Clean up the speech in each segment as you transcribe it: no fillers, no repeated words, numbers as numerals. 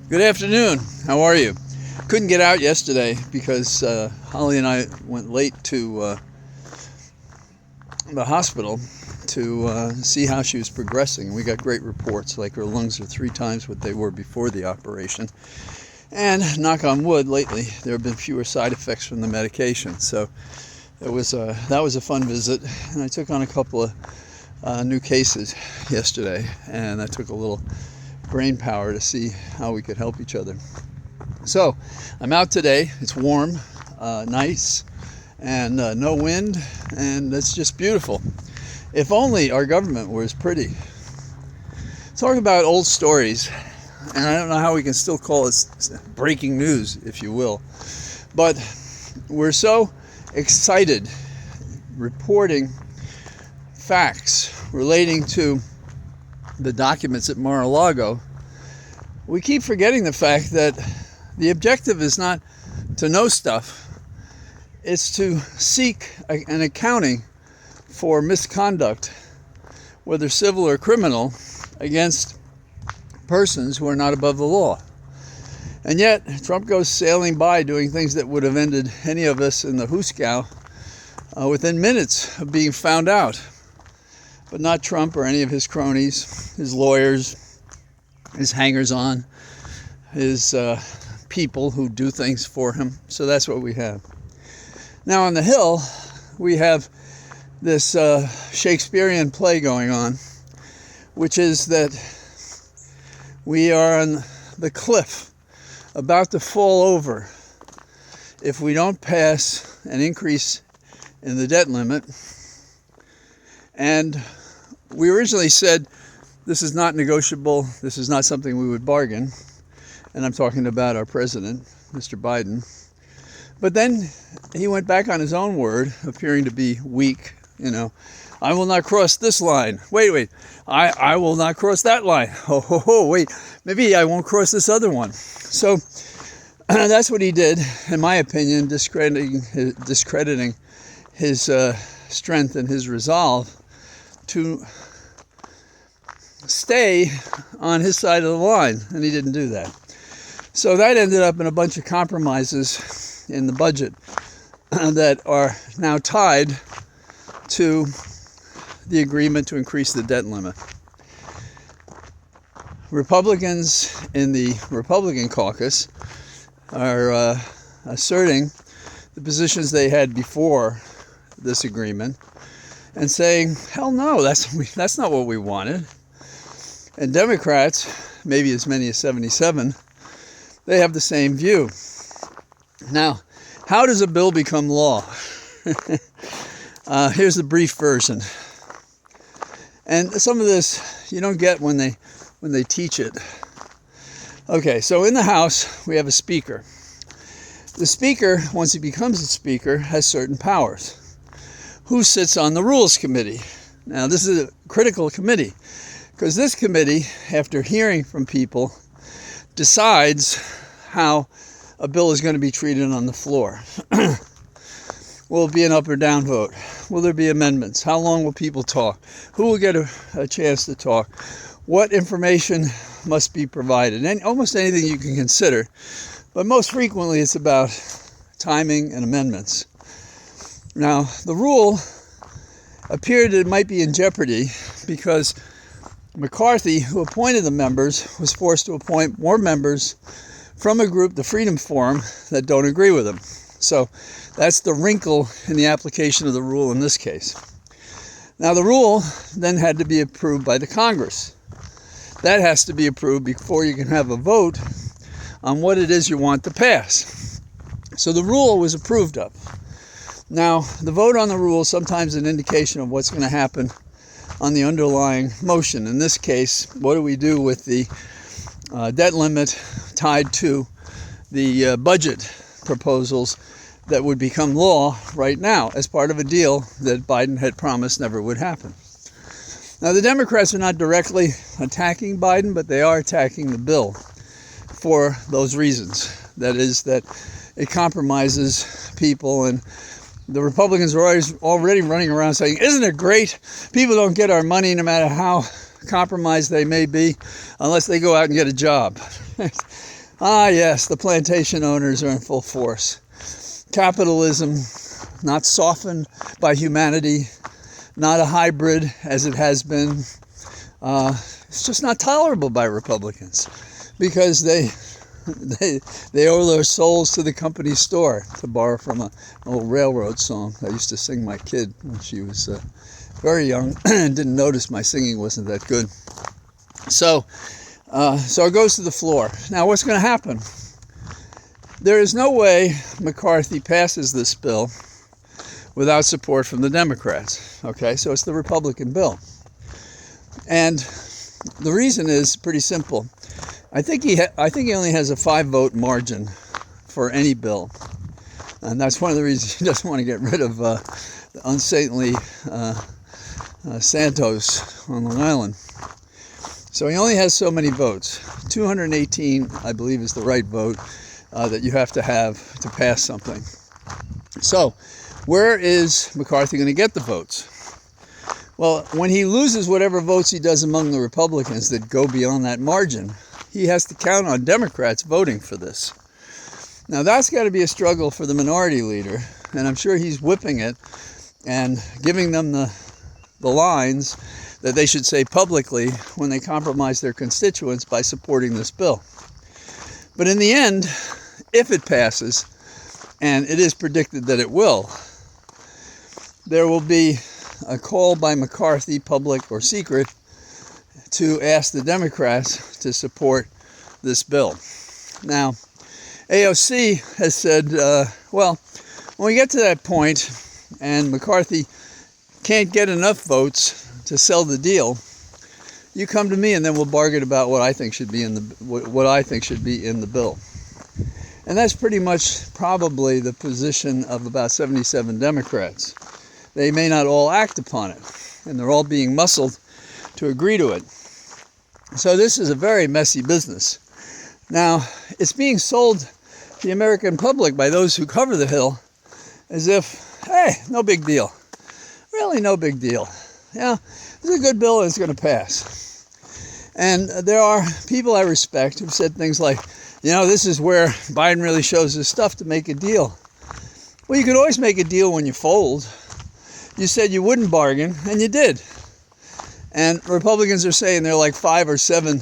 Good afternoon. How are you? Couldn't get out yesterday because Holly and I went late to the hospital to see how she was progressing. We got great reports, like her lungs are 3 times what they were before the operation. And knock on wood, lately there have been fewer side effects from the medication. So that was a fun visit, and I took on a couple of new cases yesterday, and that took a little brain power to see how we could help each other. So I'm out today. It's warm, nice, and no wind, and it's just beautiful. If only our government were as pretty. Talk about old stories, and I don't know how we can still call it breaking news, if you will, but we're so excited reporting facts relating to the documents at Mar-a-Lago. We keep forgetting the fact that the objective is not to know stuff, it's to seek an accounting for misconduct, whether civil or criminal, against persons who are not above the law. And yet, Trump goes sailing by doing things that would have ended any of us in the hoosegow within minutes of being found out. But not Trump or any of his cronies, his lawyers, his hangers-on, his people who do things for him. So that's what we have. Now on the Hill, we have this Shakespearean play going on, which is that we are on the cliff, about to fall over if we don't pass an increase in the debt limit. And we originally said this is not negotiable, this is not something we would bargain. And I'm talking about our president, Mr. Biden. But then he went back on his own word, appearing to be weak. I will not cross this line. Wait, I will not cross that line. Wait, maybe I won't cross this other one. So that's what he did, in my opinion, discrediting his strength and his resolve to stay on his side of the line, and he didn't do that. So that ended up in a bunch of compromises in the budget that are now tied to the agreement to increase the debt limit. Republicans in the Republican caucus are asserting the positions they had before this agreement and saying, hell no, that's not what we wanted. And Democrats, maybe as many as 77, they have the same view. Now, how does a bill become law? Here's the brief version. And some of this you don't get when they teach it. Okay, so in the House, we have a speaker. The speaker, once he becomes a speaker, has certain powers. Who sits on the Rules Committee? Now, this is a critical committee, because this committee, after hearing from people, decides how a bill is going to be treated on the floor. Will it be an up or down vote? Will there be amendments? How long will people talk? Who will get a chance to talk? What information must be provided? And almost anything you can consider. But most frequently it's about timing and amendments. Now, the rule appeared it might be in jeopardy because McCarthy, who appointed the members, was forced to appoint more members from a group, the Freedom Forum, that don't agree with him. So that's the wrinkle in the application of the rule in this case. Now, the rule then had to be approved by the Congress. That has to be approved before you can have a vote on what it is you want to pass. So the rule was approved of. Now, the vote on the rule is sometimes an indication of what's going to happen on the underlying motion. In this case, what do we do with the debt limit tied to the budget proposals that would become law right now as part of a deal that Biden had promised never would happen? Now, the Democrats are not directly attacking Biden, but they are attacking the bill for those reasons. That is, that it compromises people, and the Republicans are already running around saying, isn't it great? People don't get our money no matter how compromised they may be, unless they go out and get a job. Ah, yes, the plantation owners are in full force. Capitalism, not softened by humanity, not a hybrid as it has been. It's just not tolerable by Republicans because they owe their souls to the company store, to borrow from an old railroad song I used to sing my kid when she was very young and didn't notice my singing wasn't that good. So it goes to the floor. Now what's going to happen? There is no way McCarthy passes this bill without support from the Democrats. Okay, so it's the Republican bill. And the reason is pretty simple. I think he only has a 5-vote margin for any bill. And that's one of the reasons he doesn't want to get rid of the unsaintly Santos on Long Island. So he only has so many votes. 218, I believe, is the right vote that you have to pass something. So where is McCarthy going to get the votes? Well, when he loses whatever votes he does among the Republicans that go beyond that margin, he has to count on Democrats voting for this. Now that's got to be a struggle for the minority leader, and I'm sure he's whipping it and giving them the lines that they should say publicly when they compromise their constituents by supporting this bill. But in the end, if it passes, and it is predicted that it will, there will be a call by McCarthy, public or secret, to ask the Democrats to support this bill. Now, AOC has said, well, when we get to that point and McCarthy can't get enough votes to sell the deal, you come to me and then we'll bargain about what I think should be in the bill. And that's pretty much probably the position of about 77 Democrats. They may not all act upon it, and they're all being muscled to agree to it. So this is a very messy business. Now, it's being sold to the American public by those who cover the Hill as if, hey, no big deal. Really no big deal. Yeah, it's a good bill and it's going to pass. And there are people I respect who've said things like, this is where Biden really shows his stuff to make a deal. Well, you can always make a deal when you fold. You said you wouldn't bargain, and you did. And Republicans are saying there are like 5 or 7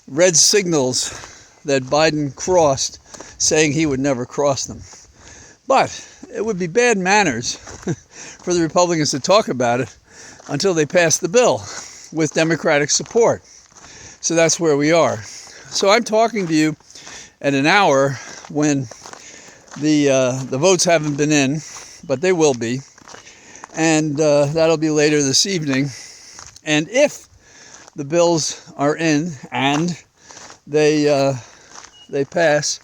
red signals that Biden crossed, saying he would never cross them. But it would be bad manners for the Republicans to talk about it until they pass the bill with Democratic support. So that's where we are. So I'm talking to you at an hour when the votes haven't been in, but they will be. And that'll be later this evening. And if the bills are in and they pass,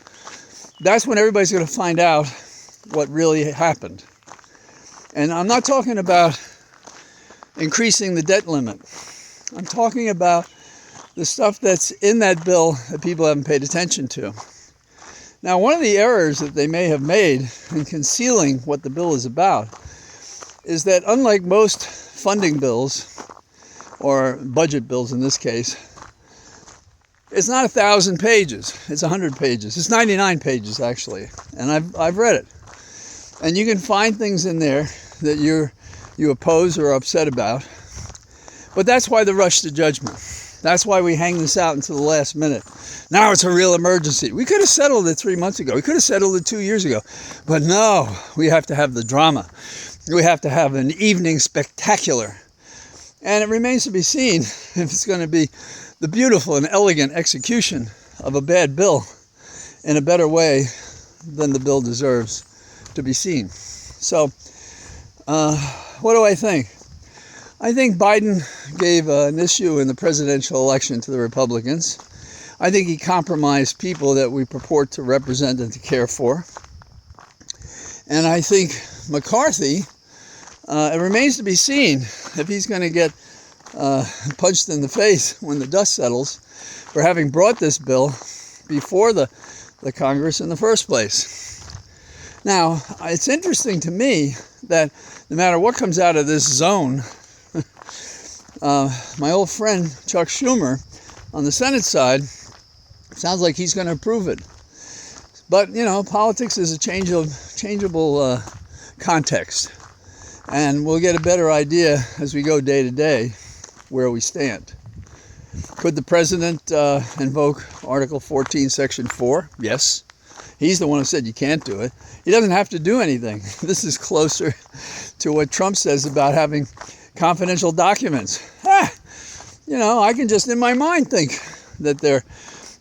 that's when everybody's going to find out what really happened. And I'm not talking about increasing the debt limit. I'm talking about the stuff that's in that bill that people haven't paid attention to. Now, one of the errors that they may have made in concealing what the bill is about is that unlike most funding bills, or budget bills in this case, it's not 1,000 pages. It's 100 pages. It's 99 pages, actually. And I've read it. And you can find things in there that you oppose or are upset about. But that's why the rush to judgment. That's why we hang this out until the last minute. Now it's a real emergency. We could have settled it 3 months ago. We could have settled it 2 years ago. But no, we have to have the drama. We have to have an evening spectacular. And it remains to be seen if it's going to be the beautiful and elegant execution of a bad bill in a better way than the bill deserves to be seen. So, what do I think? I think Biden gave an issue in the presidential election to the Republicans. I think he compromised people that we purport to represent and to care for. And I think McCarthy, it remains to be seen if he's going to get punched in the face when the dust settles for having brought this bill before the Congress in the first place. Now, it's interesting to me that no matter what comes out of this zone, my old friend Chuck Schumer on the Senate side sounds like he's going to approve it. But, you know, politics is a changeable context. And we'll get a better idea as we go day to day where we stand. Could the president invoke Article 14, Section 4? Yes. He's the one who said you can't do it. He doesn't have to do anything. This is closer to what Trump says about having confidential documents. You know, I can just in my mind think that they're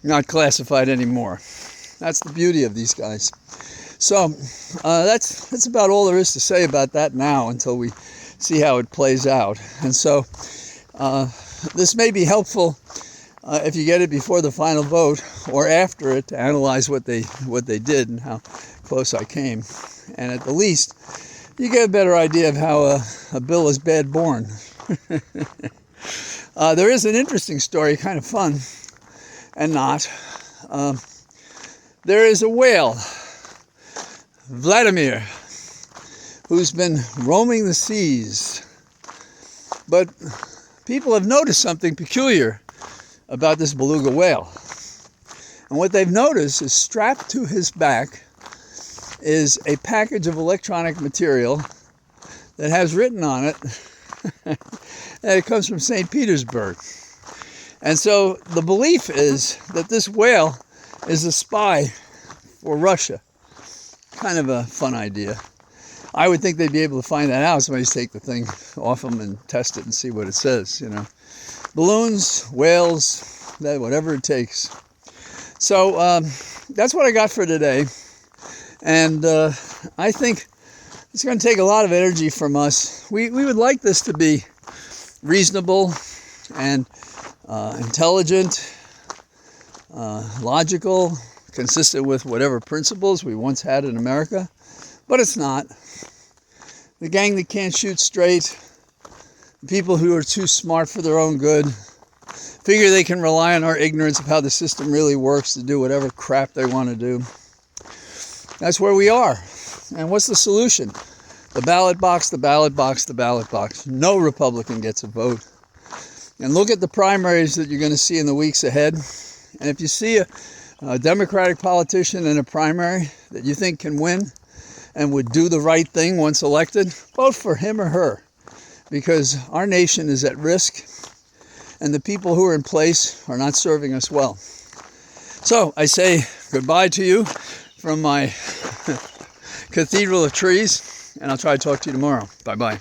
not classified anymore. That's the beauty of these guys. So that's about all there is to say about that now until we see how it plays out. And so this may be helpful if you get it before the final vote or after it to analyze what they did and how close I came. And at the least, you get a better idea of how a bill is bad born. There is an interesting story, kind of fun and not. There is a whale, Vladimir, who's been roaming the seas. But people have noticed something peculiar about this beluga whale. And what they've noticed is strapped to his back is a package of electronic material that has written on it that it comes from St. Petersburg. And so the belief is that this whale is a spy for Russia. Kind of a fun idea. I would think they'd be able to find that out. Somebody's take the thing off them and test it and see what it says, you know. Balloons, whales, whatever it takes. So that's what I got for today. And I think it's going to take a lot of energy from us. We would like this to be reasonable and intelligent, logical, consistent with whatever principles we once had in America, but it's not. The gang that can't shoot straight, the people who are too smart for their own good, figure they can rely on our ignorance of how the system really works to do whatever crap they want to do. That's where we are. And what's the solution? The ballot box, the ballot box, the ballot box. No Republican gets a vote. And look at the primaries that you're going to see in the weeks ahead. And if you see a Democratic politician in a primary that you think can win and would do the right thing once elected, vote for him or her. Because our nation is at risk and the people who are in place are not serving us well. So I say goodbye to you from my cathedral of trees, and I'll try to talk to you tomorrow. Bye-bye.